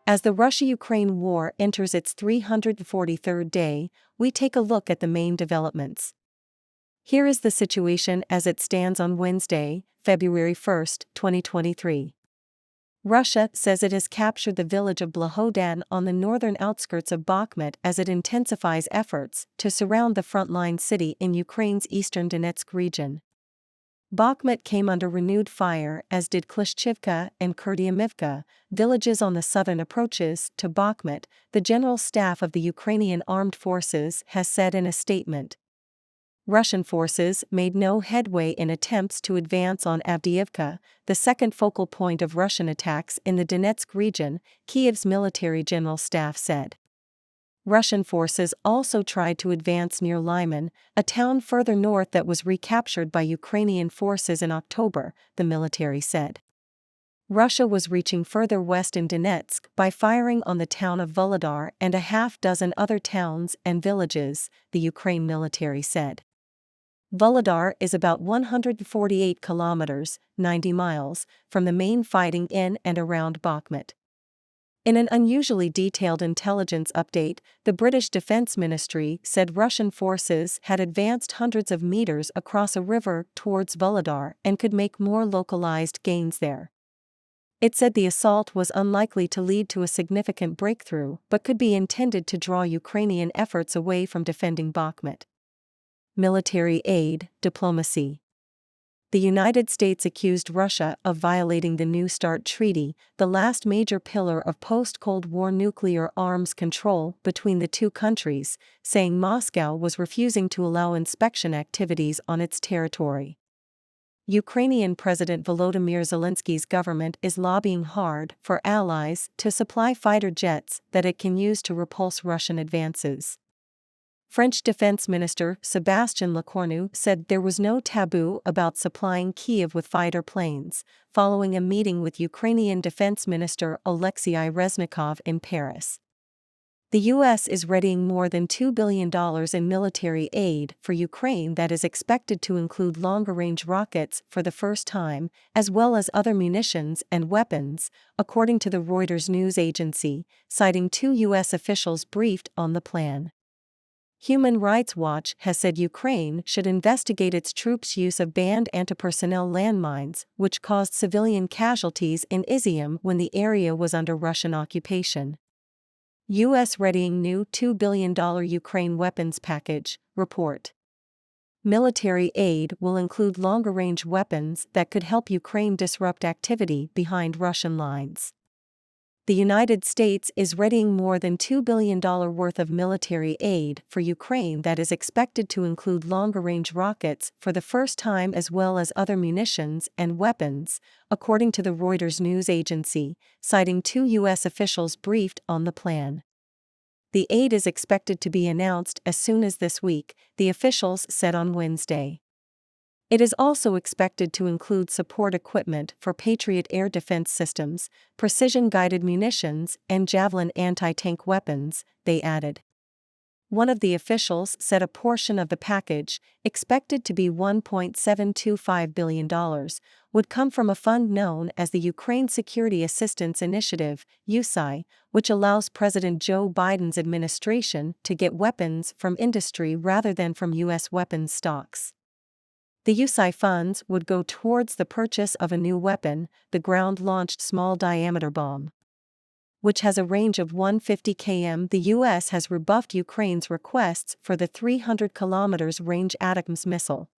As the Russia-Ukraine war enters its 343rd day, we take a look at the main developments. Here is the situation as it stands on Wednesday, February 1, 2023. Russia says it has captured the village of Blahodan on the northern outskirts of Bakhmut as it intensifies efforts to surround the frontline city in Ukraine's eastern Donetsk region. Bakhmut came under renewed fire, as did Klishchivka and Kurdyamivka, villages on the southern approaches to Bakhmut, the General Staff of the Ukrainian Armed Forces has said in a statement. Russian forces made no headway in attempts to advance on Avdiivka, the second focal point of Russian attacks in the Donetsk region, Kyiv's military general staff said. Russian forces also tried to advance near Lyman, a town further north that was recaptured by Ukrainian forces in October, the military said. Russia was reaching further west in Donetsk by firing on the town of Volodar and a half-dozen other towns and villages, the Ukraine military said. Volodar is about 148 kilometers, 90 miles, from the main fighting in and around Bakhmut. In an unusually detailed intelligence update, the British Defence Ministry said Russian forces had advanced hundreds of meters across a river towards Volodar and could make more localized gains there. It said the assault was unlikely to lead to a significant breakthrough but could be intended to draw Ukrainian efforts away from defending Bakhmut. Military aid, diplomacy. The United States accused Russia of violating the New START Treaty, the last major pillar of post-Cold War nuclear arms control between the two countries, saying Moscow was refusing to allow inspection activities on its territory. Ukrainian President Volodymyr Zelensky's government is lobbying hard for allies to supply fighter jets that it can use to repulse Russian advances. French Defense Minister Sébastien Lecornu said there was no taboo about supplying Kyiv with fighter planes, following a meeting with Ukrainian Defense Minister Alexei Reznikov in Paris. The U.S. is readying more than $2 billion in military aid for Ukraine that is expected to include longer-range rockets for the first time, as well as other munitions and weapons, according to the Reuters news agency, citing two U.S. officials briefed on the plan. Human Rights Watch has said Ukraine should investigate its troops' use of banned anti-personnel landmines, which caused civilian casualties in Izium when the area was under Russian occupation. U.S. readying new $2 billion Ukraine weapons package, report. Military aid will include longer-range weapons that could help Ukraine disrupt activity behind Russian lines. The United States is readying more than $2 billion worth of military aid for Ukraine that is expected to include longer-range rockets for the first time as well as other munitions and weapons, according to the Reuters news agency, citing two U.S. officials briefed on the plan. The aid is expected to be announced as soon as this week, the officials said on Wednesday. It is also expected to include support equipment for Patriot air defense systems, precision-guided munitions, and Javelin anti-tank weapons, they added. One of the officials said a portion of the package, expected to be $1.725 billion, would come from a fund known as the Ukraine Security Assistance Initiative, USAI, which allows President Joe Biden's administration to get weapons from industry rather than from U.S. weapons stocks. The USAI funds would go towards the purchase of a new weapon, the ground-launched small-diameter bomb, which has a range of 150 km. The U.S. has rebuffed Ukraine's requests for the 300 km range ATACMS missile.